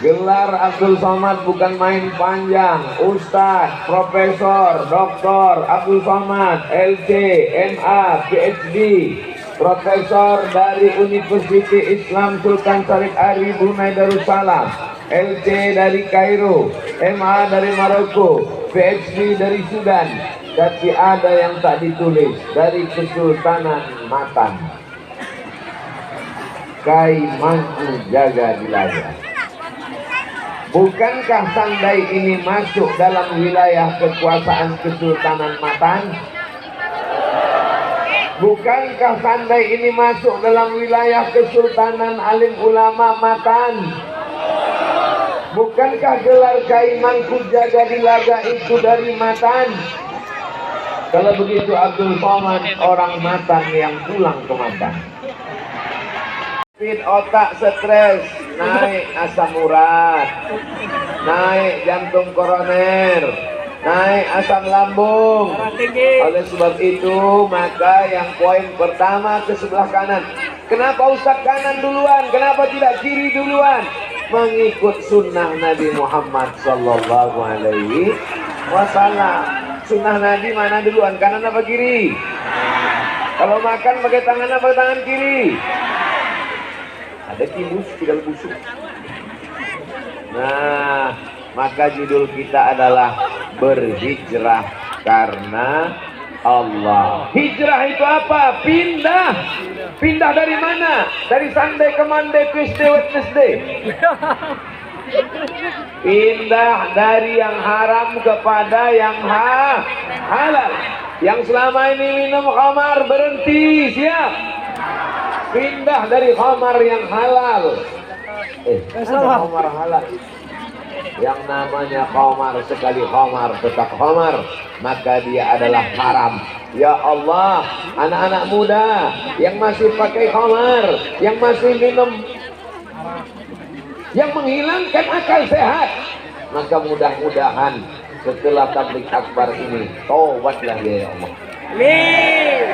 Gelar Abdul Somad bukan main panjang. Ustadz, Profesor, Doktor Abdul Somad, LC, MA, PhD, Profesor dari Universitas Islam Sultan Syarif Ari Brunei Darussalam, LC dari Kairo, MA dari Maroko, PhD dari Sudan. Tapi ada yang tak ditulis, dari Kesultanan Matan. Kai Mangku Jaga Dilaga. Bukankah Sandai ini masuk dalam wilayah kekuasaan Kesultanan Matan? Bukankah Sandai ini masuk dalam wilayah Kesultanan Alim Ulama Matan? Bukankah gelar Kai Mangku Jaga Dilaga itu dari Matan? Kalau begitu Abdul Somad orang Matan yang pulang ke Matan. Otak stres, naik asam urat, naik jantung koroner, naik asam lambung. Oleh sebab itu maka yang poin pertama ke sebelah kanan. Kenapa Ustaz kanan duluan? Kenapa tidak kiri duluan? Mengikut sunnah Nabi Muhammad Sallallahu Alaihi Wasallam. Sunnah Nabi mana duluan? Kanan apa kiri? Kalau makan pakai tangan apa tangan kiri? Ada timus, tinggal busuk. Nah, maka judul kita adalah berhijrah karena Allah. Hijrah itu apa? Pindah. Pindah dari mana? Dari Sunday ke Monday, Tuesday, Wednesday. Pindah dari yang haram kepada yang halal. Yang selama ini minum khamar berhenti, siap. Pindah dari khamar yang halal. Ada khamar halal. Yang namanya khamar, sekali khamar tetap khamar, maka dia adalah haram. Ya Allah, anak-anak muda yang masih pakai khamar, yang masih minum, yang menghilangkan akal sehat, maka mudah-mudahan setelah tabligh akbar ini taubatlah ya Allah. Amin.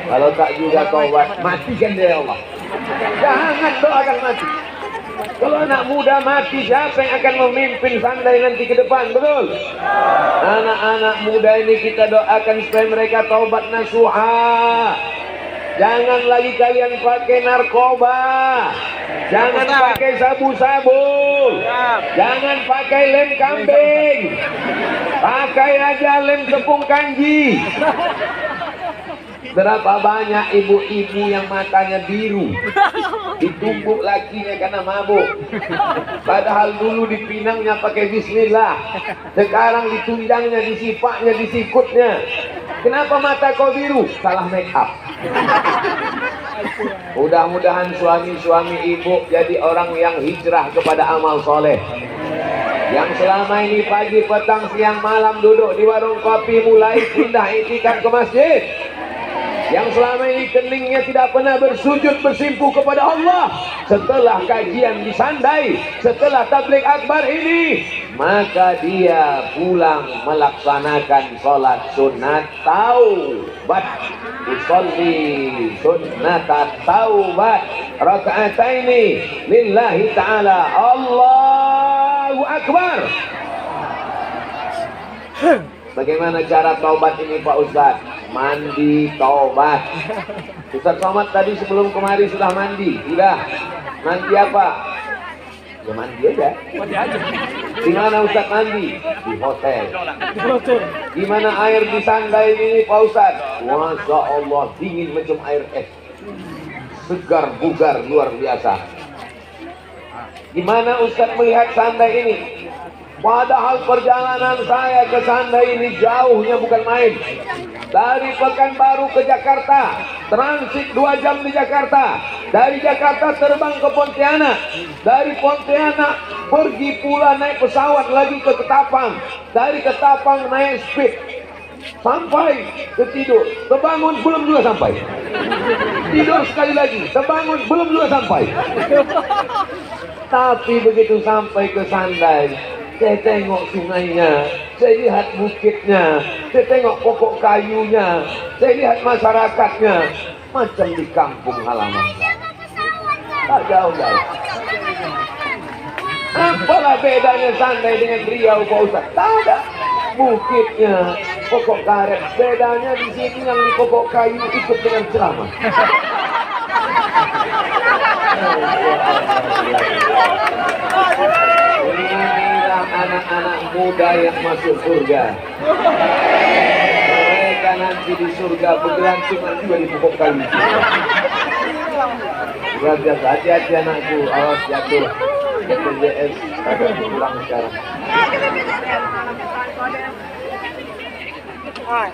Kalau tak juga taubat, matikan dia ya Allah. Jangan doakan mati. Kalau anak muda mati, siapa yang akan memimpin Sandai nanti ke depan? Betul? Anak-anak muda ini kita doakan supaya mereka taubat nasuha. Jangan lagi kalian pakai narkoba. Jangan pakai sabu-sabu. Jangan pakai lem kambing. Pakai aja lem tepung kanji. Berapa banyak ibu-ibu yang matanya biru, ditumbuk lakinya karena mabuk. Padahal dulu dipinangnya pakai bismillah, sekarang ditunjangnya, disipaknya, disikutnya. Kenapa mata kau biru? Salah make up. Mudah-mudahan suami-suami ibu jadi orang yang hijrah kepada amal soleh. Yang selama ini pagi, petang, siang, malam duduk di warung kopi mulai pindah iktikaf ke masjid. Yang selama ini keningnya tidak pernah bersujud bersimpuh kepada Allah, setelah kajian di Sandai, setelah tabligh akbar ini, maka dia pulang melaksanakan sholat sunat taubat. Usolli sunnat taubat raka'ataini lillahi ta'ala. Allahu akbar. Bagaimana cara taubat ini Pak Ustaz? Mandi taubat. Ustaz Somad tadi sebelum kemari sudah mandi. Sudah. Mandi apa? Ya mandi aja. Mandi aja. Di mana Ustaz mandi? Di hotel. Di hotel. Di mana air di Sandai ini Pak Ustaz? Masya Allah, dingin macam air es. Segar bugar luar biasa. Di mana Ustaz melihat Sandai ini? Padahal perjalanan saya ke Sandai ini jauhnya bukan main. Dari Pekanbaru ke Jakarta, transit 2 jam di Jakarta. Dari Jakarta terbang ke Pontianak. Dari Pontianak pergi pula naik pesawat lagi ke Ketapang. Dari Ketapang naik speed sampai ketidur. Terbangun belum juga sampai. Tidur sekali lagi, terbangun belum juga sampai. Tapi begitu sampai ke Sandai, saya tengok sungainya, saya lihat bukitnya, saya tengok pokok kayunya, saya lihat masyarakatnya, macam di kampung halaman saya. Tak jauh-jauh. Apalah bedanya Sandai dengan Riau Pak Ustaz? Tak ada. Bukitnya pokok karet, bedanya di sini yang di pokok kayu ikut dengan ceramah. Inilah anak-anak muda yang masuk surga. Mereka nanti di surga bergelantungan juga di pokok kayu. Luar biasa, hati-hati anakku, awas jatuh. BPJS agak kurang sekarang.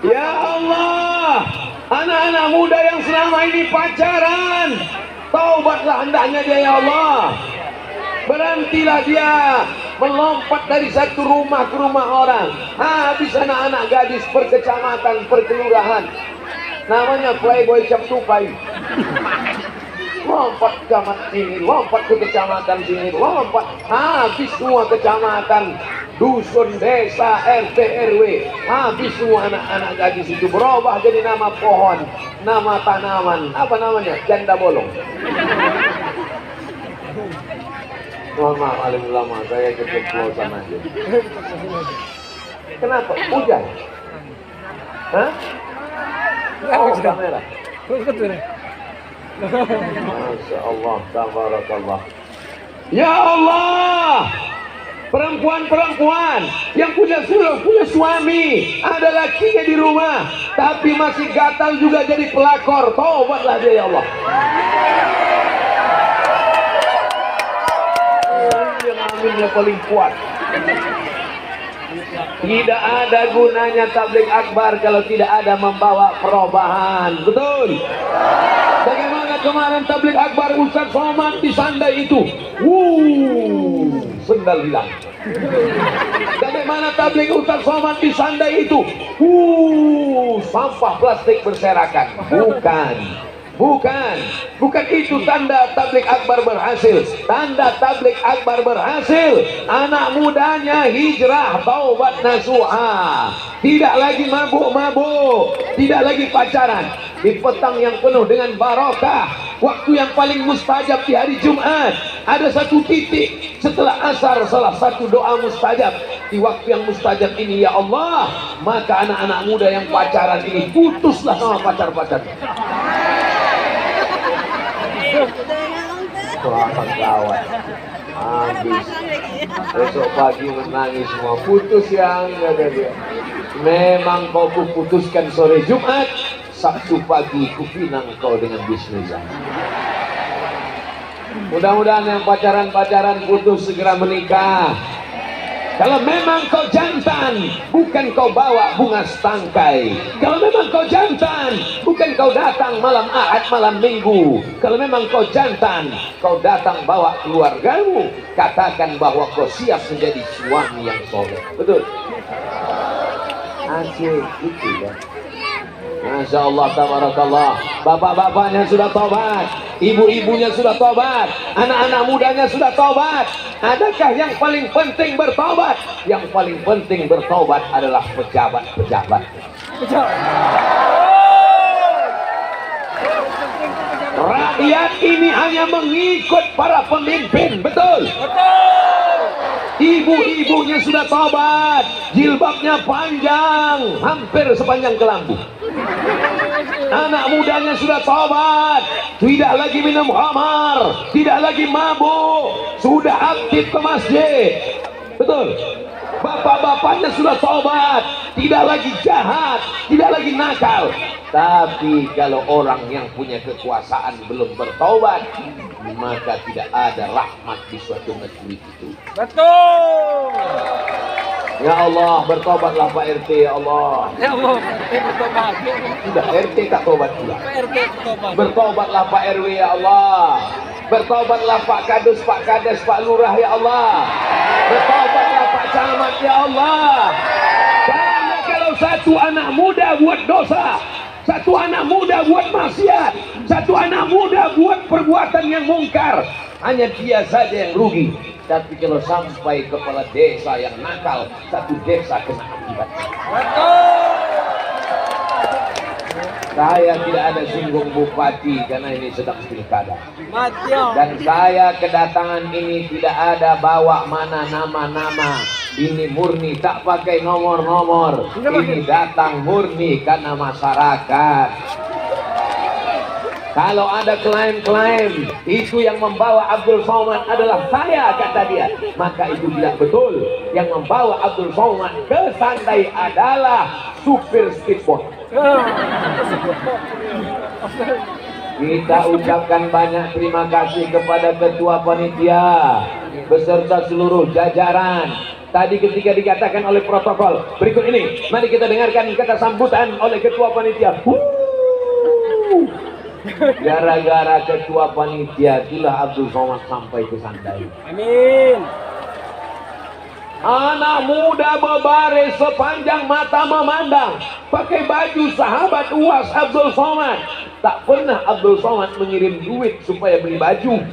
Ya Allah, anak-anak muda yang selama ini pacaran, taubatlah hendaknya dia ya Allah. Berhentilah dia melompat dari satu rumah ke rumah orang. Habis anak-anak gadis per kecamatan, per kelurahan. Namanya playboy cap tupai. Lompat ke kecamatan sini, lompat ke kecamatan sini, lompat. Habis semua kecamatan, dusun, desa, RT, RW. Habis semua anak-anak gadis itu berubah jadi nama pohon, nama tanaman. Apa namanya? Janda bolong. Mohon maaf alim ulama, saya keceplosan aja. Kenapa? Hujan? Hah? Oh, kamera. Masya Allah, tabarakallah. Ya Allah, perempuan-perempuan yang punya suami, ada lakinya di rumah, tapi masih gatal juga jadi pelakor. Taubatlah dia ya Allah. Yang aminnya paling kuat. Tidak ada gunanya tabligh akbar kalau tidak ada membawa perubahan. Betul? Bagaimana kemarin tabligh akbar Ustaz Somad di Sandai itu? Sendal hilang. Bagaimana tabligh Ustaz Somad di Sandai itu? Sampah plastik berserakan. Bukan itu tanda tabligh akbar berhasil. Tanda tabligh akbar berhasil, anak mudanya hijrah, taubat nasuha, tidak lagi mabuk-mabuk, tidak lagi pacaran. Di petang yang penuh dengan barokah, waktu yang paling mustajab di hari Jumat, ada satu titik setelah asar, salah satu doa mustajab. Di waktu yang mustajab ini ya Allah, maka anak-anak muda yang pacaran ini putuslah sama pacar-pacarnya. Selamat gawat, habis besok pagi menangis semua, putus yang ada dia. Memang kau kuputuskan sore Jumat, Sabtu pagi kupinang kau dengan bismillah. Mudah-mudahan yang pacaran putus segera menikah. Kalau memang kau jantan, bukan kau bawa bunga setangkai. Kalau memang kau jantan, bukan kau datang malam Ahad, malam Minggu. Kalau memang kau jantan, kau datang bawa keluargamu. Katakan bahwa kau siap menjadi suami yang soleh. Betul? Asik, itu ya. Masya Allah, tabarakallah. Bapak-bapaknya sudah tobat, ibu-ibunya sudah tobat, anak-anak mudanya sudah tobat. Adakah yang paling penting bertobat? Yang paling penting bertobat adalah pejabat-pejabat. Rakyat ini hanya mengikut para pemimpin, betul? Ibu-ibunya sudah tobat, jilbabnya panjang, hampir sepanjang kelambu. Anak mudanya sudah tobat, tidak lagi minum khamar, tidak lagi mabuk, sudah aktif ke masjid. Betul? Bapak-bapaknya sudah tobat, tidak lagi jahat, tidak lagi nakal. Tapi kalau orang yang punya kekuasaan belum bertobat, maka tidak ada rahmat di suatu negeri itu. Betul. Ya Allah, bertobatlah Pak RT, ya Allah. Ya Allah, bertobat. Sudah RT tak tobat pula. Pak RT bertobat. Bertobatlah Pak RW, ya Allah. Bertobatlah Pak Kadus, Pak Kades, Pak Lurah, ya Allah. Bertobatlah Pak Camat, ya Allah. Karena kalau satu anak muda buat dosa, satu anak muda buat maksiat, satu anak muda buat perbuatan yang mungkar, hanya dia saja yang rugi. Tapi kalau sampai kepala desa yang nakal, satu desa kena akibat. Saya tidak ada singgung bupati karena ini sedang pilkada. Matio. Dan saya kedatangan ini tidak ada bawa mana nama-nama. Ini murni tak pakai nomor-nomor. Ini datang murni karena masyarakat. Kalau ada klaim-klaim itu yang membawa Abdul Somad adalah saya, kata dia, maka itu tidak betul. Yang membawa Abdul Somad ke Sandai adalah supir speedboat. Kita ucapkan banyak terima kasih kepada ketua panitia beserta seluruh jajaran. Tadi ketika dikatakan oleh protokol, berikut ini mari kita dengarkan kata sambutan oleh ketua panitia. Gara-gara ketua panitia itulah Abdul Somad sampai ke Sandai. Amin. Anak muda berbaris sepanjang mata memandang, pakai baju sahabat UAS Abdul Somad. Tak pernah Abdul Somad mengirim duit supaya beli baju.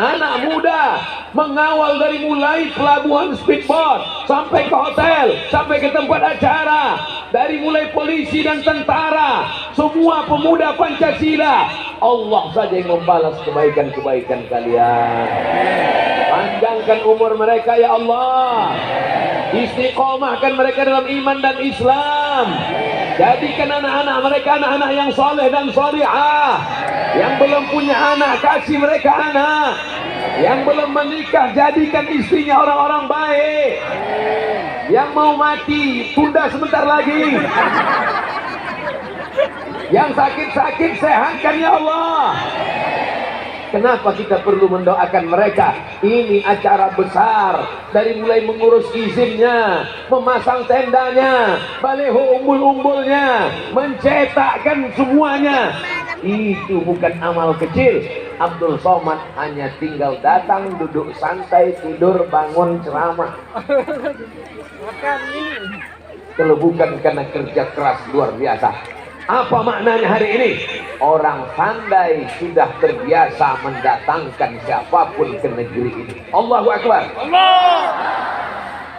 Anak muda mengawal dari mulai pelabuhan speedboat sampai ke hotel, sampai ke tempat acara. Dari mulai polisi dan tentara, semua pemuda Pancasila. Allah saja yang membalas kebaikan-kebaikan kalian. Panjangkan umur mereka ya Allah. Istiqomahkan mereka dalam iman dan Islam. Jadikan anak-anak mereka anak-anak yang soleh dan solihah. Yang belum punya anak, kasih mereka anak. Yang belum menikah, jadikan istrinya orang-orang baik. Yang mau mati, tunda sebentar lagi. Yang sakit-sakit, sehatkan ya Allah. Kenapa kita perlu mendoakan mereka? Ini acara besar. Dari mulai mengurus izinnya, memasang tendanya, baleho umbul-umbulnya, mencetakkan semuanya. Itu bukan amal kecil. Abdul Somad hanya tinggal datang, duduk santai, tidur, bangun, ceramah. Kalau bukan karena kerja keras luar biasa. Apa maknanya hari ini? Orang Sandai sudah terbiasa mendatangkan siapapun ke negeri ini. Allahu Akbar. Allah.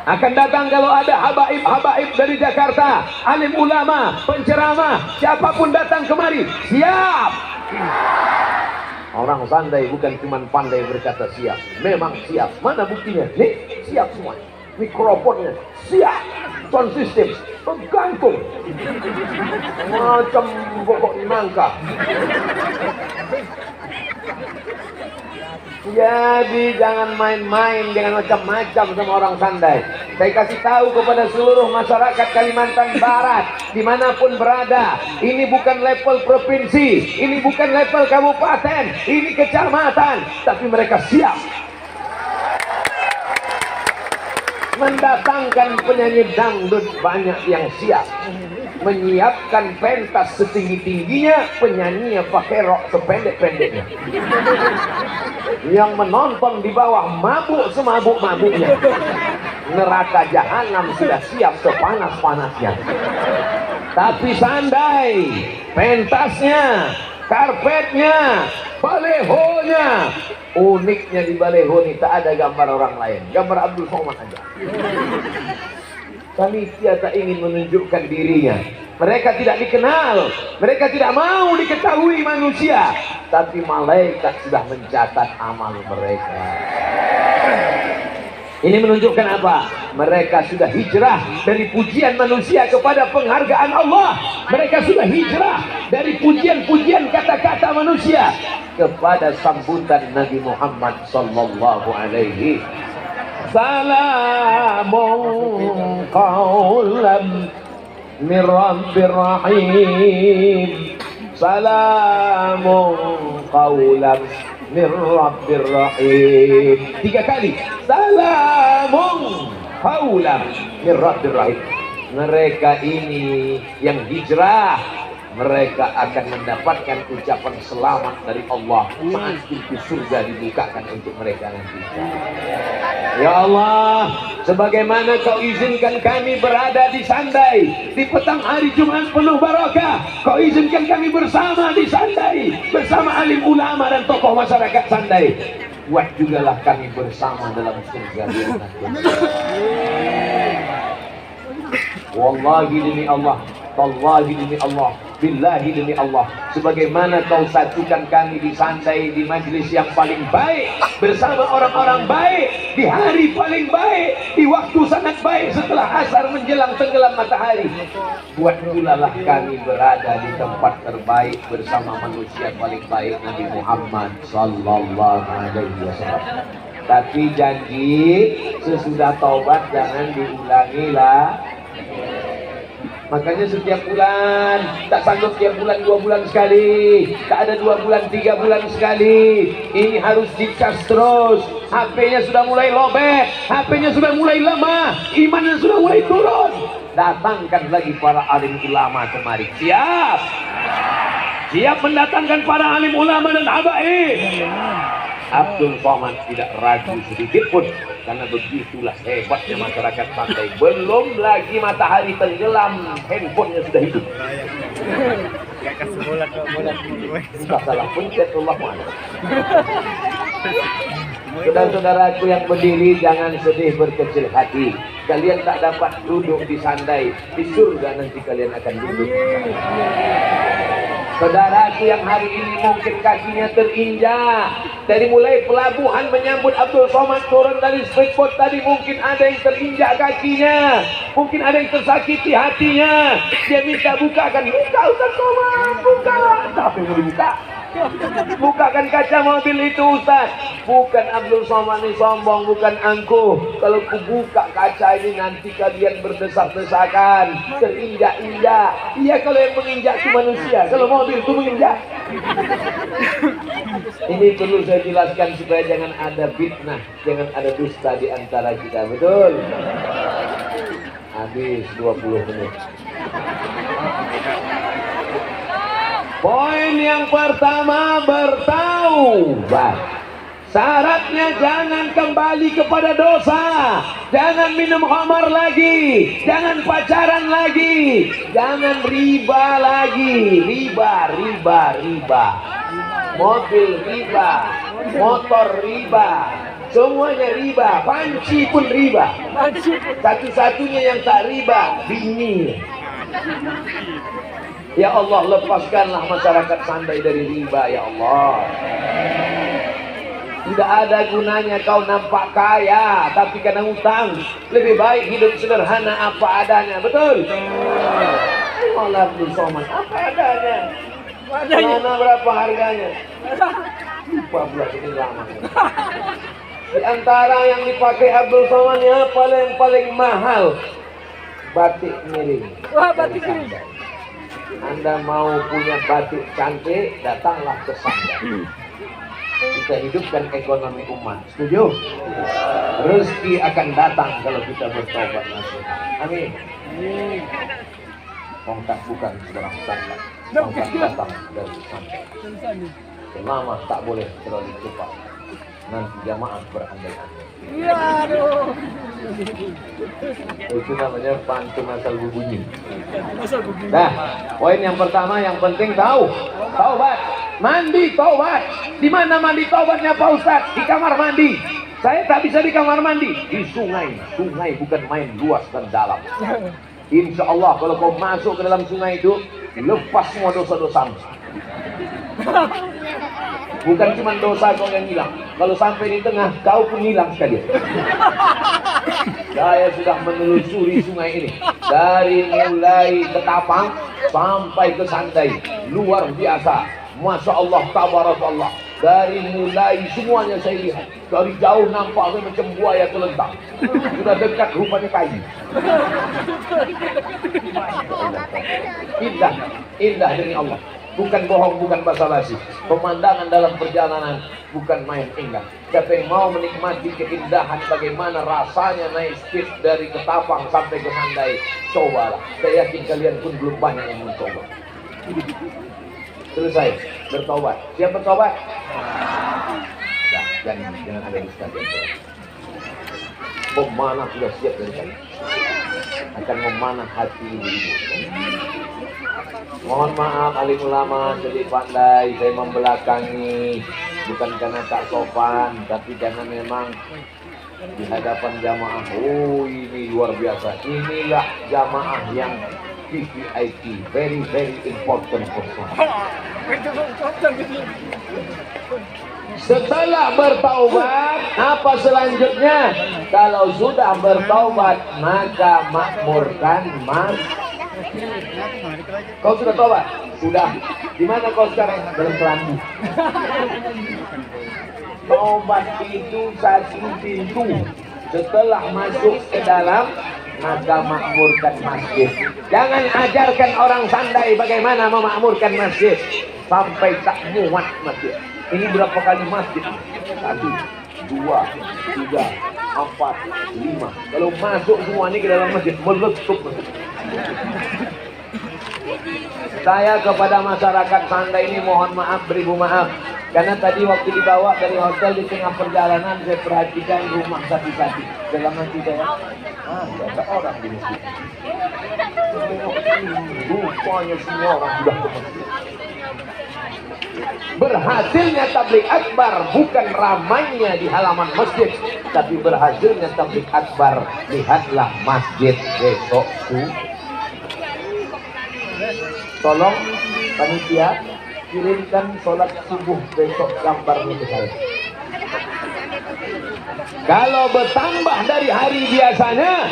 Akan datang kalau ada habaib-habaib dari Jakarta, alim ulama, penceramah, siapapun datang kemari, siap. Orang Sandai bukan cuma pandai berkata siap, memang siap. Mana buktinya? Nih, siap semua. Mikrofonnya siap, sound system tergantung macam pokok nangka. Jadi jangan main-main, jangan macam-macam sama orang Sandai. Saya kasih tahu kepada seluruh masyarakat Kalimantan Barat, dimanapun berada, ini bukan level provinsi, ini bukan level kabupaten, ini kecamatan, tapi mereka siap mendatangkan penyanyi dangdut banyak yang siap, menyiapkan pentas setinggi-tingginya, penyanyinya pakai rok sependek-pendeknya, yang menonton di bawah mabuk semabuk-mabuknya. Neraka jahanam sudah siap sepanas-panasnya. Tapi Sandai, pentasnya, karpetnya, balehonya, uniknya di baleho ini tak ada gambar orang lain, gambar Abdul Somad aja. Panitia tak ingin menunjukkan dirinya. Mereka tidak dikenal, mereka tidak mau diketahui manusia, tapi malaikat sudah mencatat amal mereka. Ini menunjukkan apa? Mereka sudah hijrah dari pujian manusia kepada penghargaan Allah. Mereka sudah hijrah dari pujian-pujian kata-kata manusia kepada sambutan Nabi Muhammad sallallahu alaihi. Salamun qawlan min Rabbir Rahim. Salamun qawlan min Rabbir Rahim. 3 kali. Salamun qawlan min Rabbir Rahim. Mereka ini yang hijrah, mereka akan mendapatkan ucapan selamat dari Allah saat pintu surga dibukakan untuk mereka nanti. Ya Allah, sebagaimana Kau izinkan kami berada di Sandai di petang hari Jumat penuh barakah, Kau izinkan kami bersama di Sandai bersama alim ulama dan tokoh masyarakat Sandai. Buat jugalah kami bersama dalam surga di nanti. Wallahi demi Allah, tallahi demi Allah, billahi demi Allah, sebagaimana kau satukan kami di sandai di majelis yang paling baik, bersama orang-orang baik, di hari paling baik, di waktu sangat baik setelah asar menjelang tenggelam matahari, buat pulalah kami berada di tempat terbaik bersama manusia paling baik, Nabi Muhammad sallallahu alaihi wasallam. Tapi janji sesudah taubat jangan diulangi lah. Makanya setiap bulan, tak sanggup tiap bulan 2 bulan sekali, tak ada 2 bulan 3 bulan sekali. Ini harus dicas terus. HP-nya sudah mulai lobet, HP-nya sudah mulai lemah, imannya sudah mulai turun. Datangkan lagi para alim ulama kemari. Siap? Siap mendatangkan para alim ulama dan habaib. Abdul Somad tidak ragu sedikit pun, karena begitulah hebatnya masyarakat pantai. Belum lagi matahari tenggelam, handphonenya sudah hidup. Sudah salah pencet, Allah mana. Saudara-saudaraku yang berdiri, jangan sedih berkecil hati. Kalian tak dapat duduk di sandai, di surga nanti kalian akan duduk. Saudaraku yang hari ini mungkin kakinya terinjak, dari mulai pelabuhan menyambut Abdul Somad turun dari speedboat tadi, mungkin ada yang terinjak kakinya, mungkin ada yang tersakiti hatinya. Dia minta bukakan, buka Ustaz Somad, buka. Tapi mau dibuka? Bukakan kaca mobil itu Ustaz. Bukan Abdul Somad ini sombong, bukan angkuh. Kalau kubuka kaca ini nanti kalian berdesak-desakan, terinjak-injak. Iya kalau yang menginjak itu manusia, kalau mobil itu menginjak. Ini perlu saya jelaskan supaya jangan ada fitnah, jangan ada dusta di antara kita, betul? Habis 20 menit. Poin yang pertama, bertaubat. Syaratnya jangan kembali kepada dosa, jangan minum khamar lagi, jangan pacaran lagi, jangan riba lagi. Riba. Mobil riba, motor riba, semuanya riba, panci pun riba. Satu-satunya yang tak riba, bini. Ya Allah, lepaskanlah masyarakat sandai dari riba, ya Allah. Tidak ada gunanya kau nampak kaya tapi kena hutang. Lebih baik hidup sederhana apa adanya, betul? Allah Abdul Somad, apa adanya? Mana berapa harganya? 14 ini lama. Di antara yang dipakai Abdul Somad yang paling mahal, batik miring. Wah, batik miring. Anda mau punya batik cantik, datanglah ke sandai. Kita hidupkan ekonomi umat. Setuju? Rezeki akan datang kalau kita bertobat nasuha. Amin. Tongkat bukan sebarang tongkat. Tongkat datang dari sandai. Selama tak boleh terlalu cepat, nanti jamaah berandai-andai. Iya, aduh. Itu namanya pantun asal berbunyi. Nah, poin yang pertama yang penting taubat. Mandi taubat. Di mana mandi taubatnya Pak Ustadz? Di kamar mandi. Saya tak bisa di kamar mandi, di sungai. Sungai bukan main luas dan dalam. Insya Allah kalau kau masuk ke dalam sungai itu, lepas semua dosa-dosamu. Bukan cuma dosa kau yang hilang, kalau sampai di tengah kau pun hilang sekalian. Saya sudah menelusuri sungai ini dari mulai Ketapang sampai ke Sandai, luar biasa, masya Allah, tabarakallah. Dari mulai semuanya saya lihat, dari jauh nampaknya macam buaya telentang, sudah dekat rupanya kayu. Indah demi Allah. Bukan bohong, bukan basa-basi. Pemandangan dalam perjalanan bukan main indah. Siapa yang mau menikmati keindahan bagaimana rasanya naik speed dari Ketapang sampai ke Sandai, cobalah. Saya yakin kalian pun belum banyak yang mencoba. Selesai bertobat. Siap bertobat? Nah, jangan ada dusta. Pemanah sudah siap dari tadi. Akan memanah hati ibu-ibu. Mohon maaf alim ulama jadi pandai saya membelakangi, bukan karena tak sopan, tapi karena memang di hadapan jamaah, oh ini luar biasa. Inilah jamaah yang VVIP, very important person. Setelah bertaubat, apa selanjutnya? Kalau sudah bertaubat, maka makmurkan Kau sudah taubat? Sudah. Di mana kau sekarang? Dalam kelambu. Taubat itu satu pintu. Setelah masuk ke dalam, maka makmurkan masjid. Jangan ajarkan orang Sandai bagaimana memakmurkan masjid sampai tak muat masjid. Ini berapa kali masjid? 1, 2, 3, 4, 5. Kalau masuk semua ini ke dalam masjid, meletup masjid. Saya kepada masyarakat Sandai ini mohon maaf, beribu maaf. Karena tadi waktu dibawa dari hotel di tengah perjalanan, saya perhatikan rumah satu-satu. Dalam hati saya, ada orang di masjid. Rupanya semua orang sudah ke masjid. Berhasilnya tabligh akbar bukan ramainya di halaman masjid, tapi berhasilnya tabligh akbar, lihatlah masjid besok tuh. Tolong panitia kirimkan sholat subuh besok gambarnya ke saya. Kalau bertambah dari hari biasanya,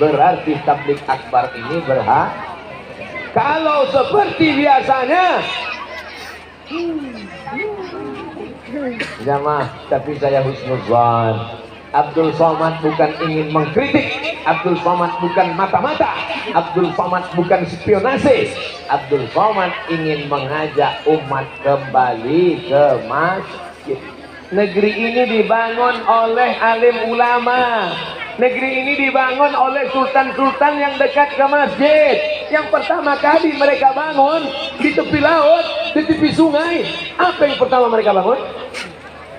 berarti tabligh akbar ini berhak. Kalau seperti biasanya, jamaah, tapi saya husnuzan. Abdul Somad bukan ingin mengkritik, Abdul Somad bukan mata-mata, Abdul Somad bukan spionase. Abdul Somad ingin mengajak umat kembali ke masjid. Negeri ini dibangun oleh alim ulama. Negeri ini dibangun oleh sultan-sultan yang dekat ke masjid. Yang pertama kali mereka bangun di tepi laut, di tepi sungai. Apa yang pertama mereka bangun?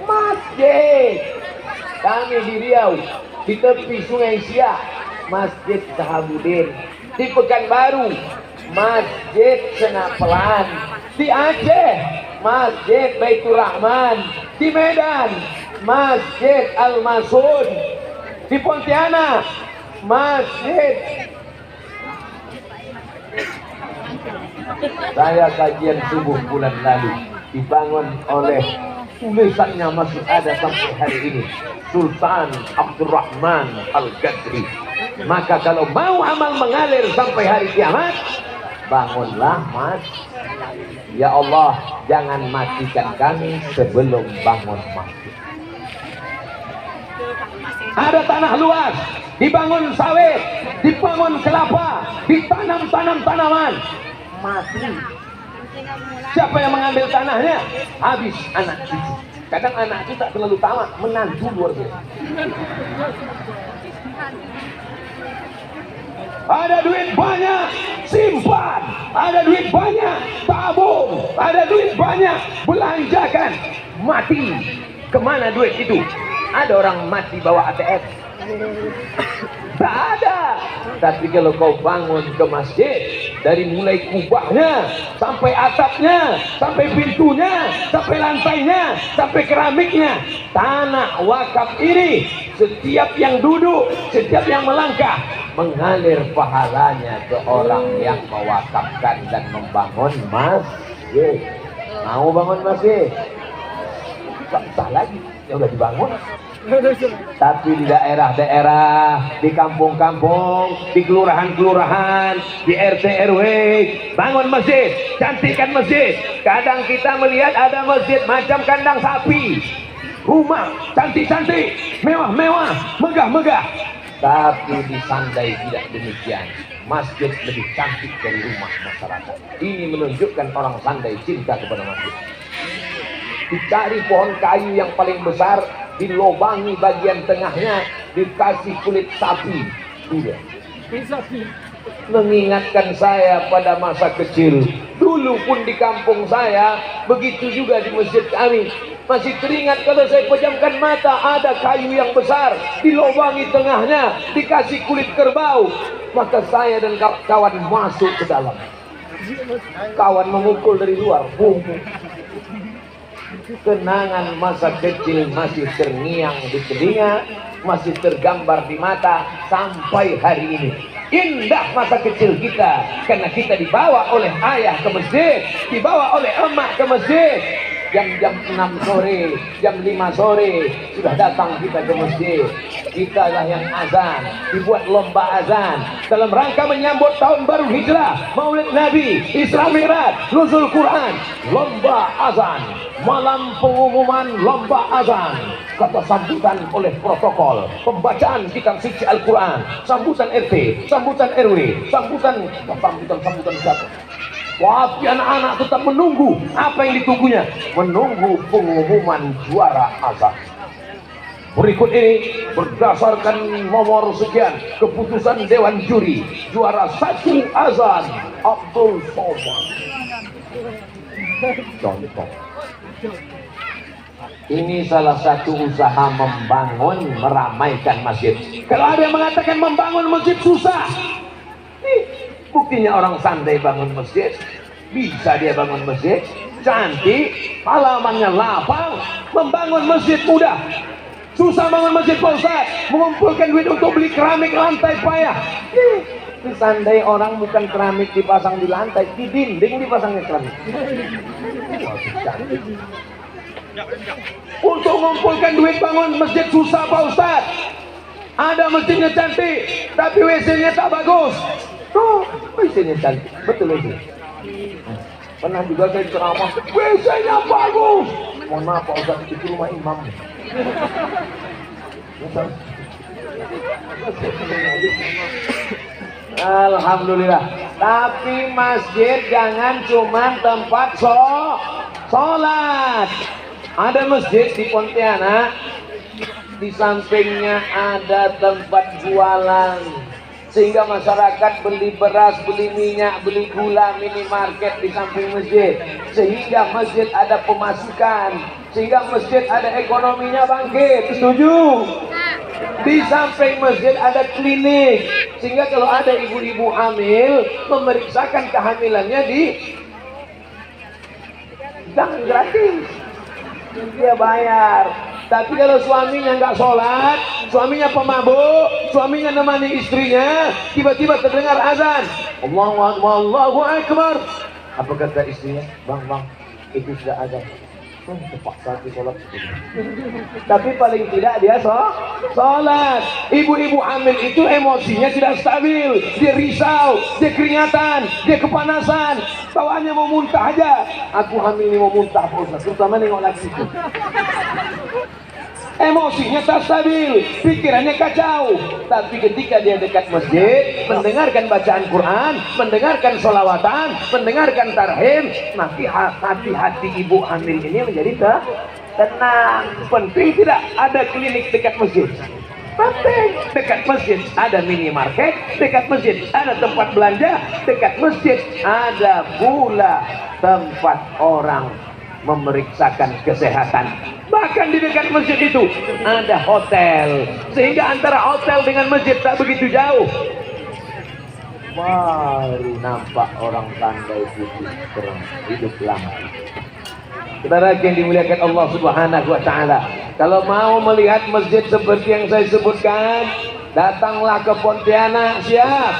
Masjid. Kami di Riau, di tepi sungai Siak, Masjid Sahabudin. Di Pekanbaru, Masjid Senapelan. Di Aceh, Masjid Baitur Rahman. Di Medan, Masjid Al-Masud. Di Pontianak, Masjid. Saya kajian subuh bulan lalu dibangun oleh, tulisannya masih ada sampai hari ini, Sultan Abdurrahman Al-Gadri. Maka kalau mau amal mengalir sampai hari kiamat, bangunlah mas. Ya Allah, jangan matikan kami sebelum bangun masjid. Ada tanah luas, dibangun sawit, dibangun kelapa, ditanam tanaman, mati. Siapa yang mengambil tanahnya? Habis anak cucu. Kadang anak cucu tak terlalu tamat, menantu luar biasa. Ada duit banyak, simpan. Ada duit banyak, tabung. Ada duit banyak, belanjakan. Mati. Kemana duit itu? Ada orang mati bawa ATM. Tak ada. Tapi kalau kau bangun ke masjid, dari mulai kubahnya, sampai atapnya, sampai pintunya, sampai lantainya, sampai keramiknya, tanah wakaf ini, setiap yang duduk, setiap yang melangkah, mengalir pahalanya ke orang yang mewakafkan dan membangun masjid. Mau bangun masjid? Tak usah lagi, ya udah dibangun. Tapi di daerah-daerah, di kampung-kampung, di kelurahan-kelurahan, di RT RW, bangun masjid, cantikkan masjid. Kadang kita melihat ada masjid macam kandang sapi, rumah cantik-cantik, mewah-mewah, megah-megah. Tapi di Sandai tidak demikian. Masjid lebih cantik dari rumah masyarakat. Ini menunjukkan orang Sandai cinta kepada masjid. Dicari pohon kayu yang paling besar, dilobangi bagian tengahnya, dikasih kulit sapi. Sudah. Mengingatkan saya pada masa kecil. Dulu pun di kampung saya, begitu juga di masjid kami. Masih teringat kalau saya pejamkan mata, ada kayu yang besar, dilobangi tengahnya, dikasih kulit kerbau. Maka saya dan kawan masuk ke dalam. Kawan memukul dari luar. Boom. Kenangan masa kecil masih terngiang di telinga, masih tergambar di mata sampai hari ini. Indah masa kecil kita karena kita dibawa oleh ayah ke masjid, dibawa oleh emak ke masjid. Jam 6 sore, jam 5 sore sudah datang kita ke masjid. Kita lah yang azan, dibuat lomba azan dalam rangka menyambut tahun baru hijrah, Maulid Nabi, Isra Mi'raj, Nuzul Quran, lomba azan, malam pengumuman lomba azan, kata sambutan oleh protokol, pembacaan kitab suci Al-Quran, sambutan RT, sambutan RW, sambutan siapa? Tapi anak-anak tetap menunggu. Apa yang ditunggunya? Menunggu pengumuman juara azan. Berikut ini berdasarkan nomor sekian keputusan Dewan Juri, juara 1 azan Abdul Somad. Contoh. Ini salah satu usaha membangun, meramaikan masjid. Kalau ada yang mengatakan membangun masjid susah, buktinya orang Sandai bangun masjid, bisa dia bangun masjid, cantik, halamannya lapang. Membangun masjid mudah, susah bangun masjid Pak Ustaz. Mengumpulkan duit untuk beli keramik lantai payah. Di Sandai orang bukan keramik dipasang di lantai, di dinding dipasangnya keramik. Untuk mengumpulkan duit bangun masjid susah Pak Ustaz. Ada masjidnya cantik, tapi WC-nya tak bagus. Tuh, WC-nya cantik, betul WC. Pernah juga saya ceramah, WC-nya bagus. Mohon maaf Pak Ustaz, itu rumah imam. Alhamdulillah. Tapi masjid jangan cuma tempat sholat. Ada masjid di Pontianak, di sampingnya ada tempat jualan, sehingga masyarakat beli beras, beli minyak, beli gula, minimarket di samping masjid, sehingga masjid ada pemasukan, sehingga masjid ada ekonominya bangkit. Setuju? Di samping masjid ada klinik, sehingga kalau ada ibu-ibu hamil memeriksakan kehamilannya di jangan gratis, dia bayar. Tapi kalau suaminya nggak sholat, suaminya pemabuk, suaminya nemani istrinya, tiba-tiba terdengar azan, Allahu Akbar, Allahu Akbar. Apa kata istrinya? Bang, itu sudah azan. Terpaksa di sholat. Tapi paling tidak dia sholat. Ibu-ibu hamil itu emosinya tidak stabil, dia risau, dia keringatan, dia kepanasan, bawaannya mau muntah aja. Aku hamil ini mau muntah, Pak Ustaz, terutama nengok lagi itu. Emosinya tak stabil, pikirannya kacau. Tapi ketika dia dekat masjid, mendengarkan bacaan Quran, mendengarkan sholawatan, mendengarkan tarhim, maka hati-hati ibu hamil ini menjadi tenang. Penting tidak ada klinik dekat masjid. Penting dekat masjid ada minimarket, dekat masjid ada tempat belanja, dekat masjid ada pula tempat orang memeriksakan kesehatan. Bahkan di dekat masjid itu ada hotel, sehingga antara hotel dengan masjid tak begitu jauh. Baru nampak orang Sandai putih terang hidup lama. Saudara yang dimuliakan Allah Subhanahu wa taala, kalau mau melihat masjid seperti yang saya sebutkan, datanglah ke Pontianak. Siap.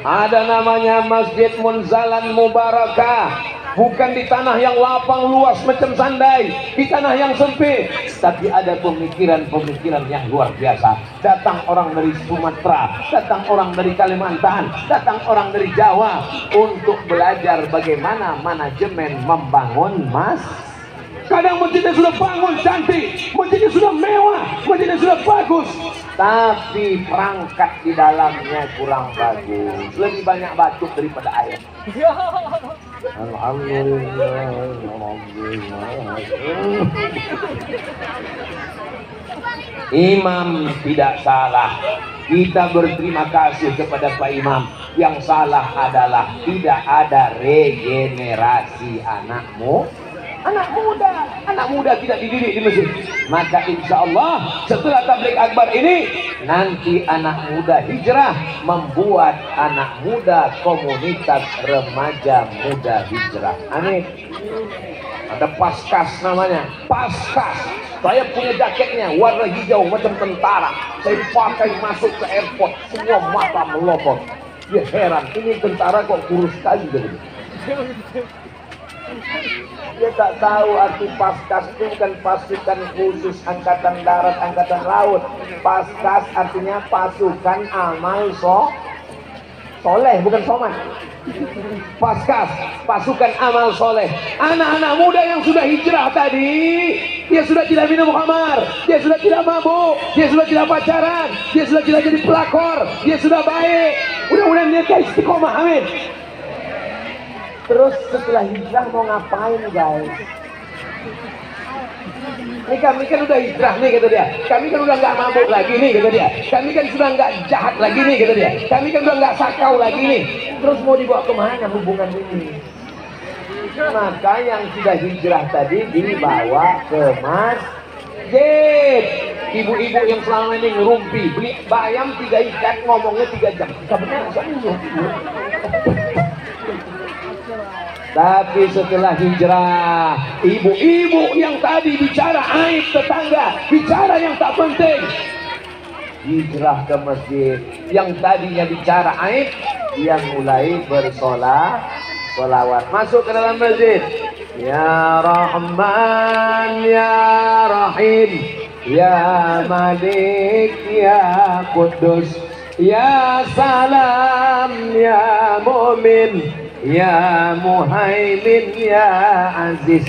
Ada namanya Masjid Munzalan Mubarakah. Bukan di tanah yang lapang luas macam Sandai, di tanah yang sempit, tapi ada pemikiran-pemikiran yang luar biasa. Datang orang dari Sumatera, datang orang dari Kalimantan, datang orang dari Jawa untuk belajar bagaimana manajemen membangun Kadang masjidnya sudah bangun cantik, masjidnya sudah mewah, masjidnya sudah bagus, tapi perangkat di dalamnya kurang bagus. Lebih banyak batuk daripada air. Alhamdulillah. Imam tidak salah. Kita berterima kasih kepada Pak Imam. Yang salah adalah tidak ada regenerasi anak muda tidak dididik di masjid. Maka insya Allah setelah tabligh akbar ini, nanti anak muda hijrah membuat anak muda komunitas remaja muda hijrah. Amin. Ada Paskas namanya, Paskas. Saya punya jaketnya warna hijau macam tentara. Saya pakai masuk ke airport, semua mata melopot. Dia heran, ini tentara kok kurus sekali gitu. Dia tak tahu arti Paskas itu bukan pasukan khusus angkatan darat, angkatan laut. Paskas artinya pasukan amal soleh, bukan soman. Paskas, pasukan amal soleh. Anak-anak muda yang sudah hijrah tadi, dia sudah tidak minum khamar, dia sudah tidak mabuk, dia sudah tidak pacaran, dia sudah tidak jadi pelakor, dia sudah baik. Mudah-mudahan dia istiqomah, amin. Terus setelah hijrah mau ngapain guys? Ini kami kan udah hijrah nih kata dia. Kami kan udah nggak mabuk lagi nih kata dia. Kami kan sudah nggak jahat lagi nih kata dia. Kami kan udah nggak sakau lagi nih. Terus mau dibawa kemana hubungan ini? Maka yang sudah hijrah tadi dibawa ke masjid. Ibu-ibu yang selama ini ngerumpi beli bayam 3 ikat ngomongnya 3 jam. Benar, tapi setelah hijrah, ibu-ibu yang tadi bicara aib tetangga, bicara yang tak penting, hijrah ke masjid. Yang tadinya bicara aib, dia mulai bersolawat. Masuk ke dalam masjid. Ya Rahman, Ya Rahim, Ya Malik, Ya Kudus, Ya Salam, Ya Mu'min, Ya Muhaimin, Ya Aziz.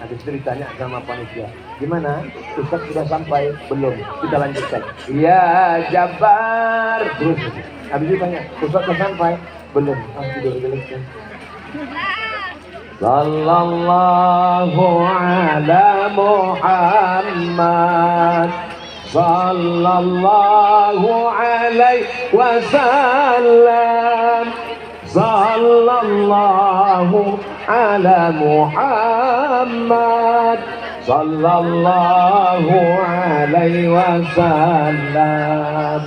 Habis itu ditanya sama panitia, gimana? Ustaz sudah sampai? Belum. Kita lanjutkan. Ya Jabbar. Terus. Habis itu tanya, Ustaz sudah sampai? Belum. Tidur dulu. Sallallahu ala Muhammad, sallallahu alaihi wasallam, sallallahu ala Muhammad, sallallahu alaihi wasallam.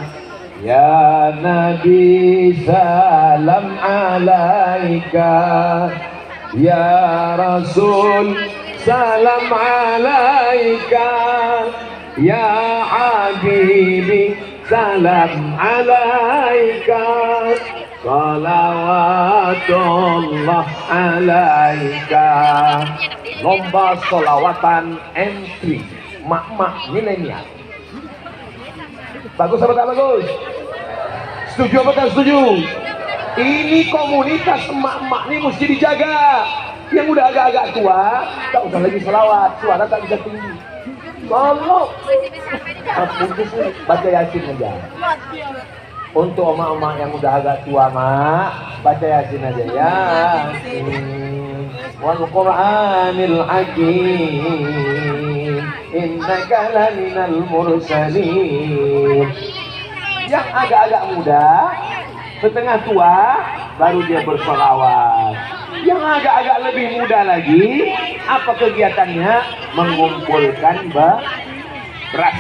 Ya Nabi salam alaika, Ya Rasul salam alaika, Ya Habibi salam alaika, salawatullah alaika. Lomba solawatan entry mak-mak milenial. Bagus apa tak bagus? Setuju apa tak setuju? Ini komunitas emak-emak ini mesti dijaga. Yang udah agak-agak tua, tak usah lagi selawat, suara tak bisa tinggi. Tolong, baca Yasin aja. Untuk emak-emak yang udah agak tua, mak, baca Yasin aja ya. Wal Qur'anil Hakim, innaka laminal mursalin. Yang agak-agak muda, setengah tua, baru dia bersolawat. Yang agak-agak lebih muda lagi, apa kegiatannya? Mengumpulkan beras.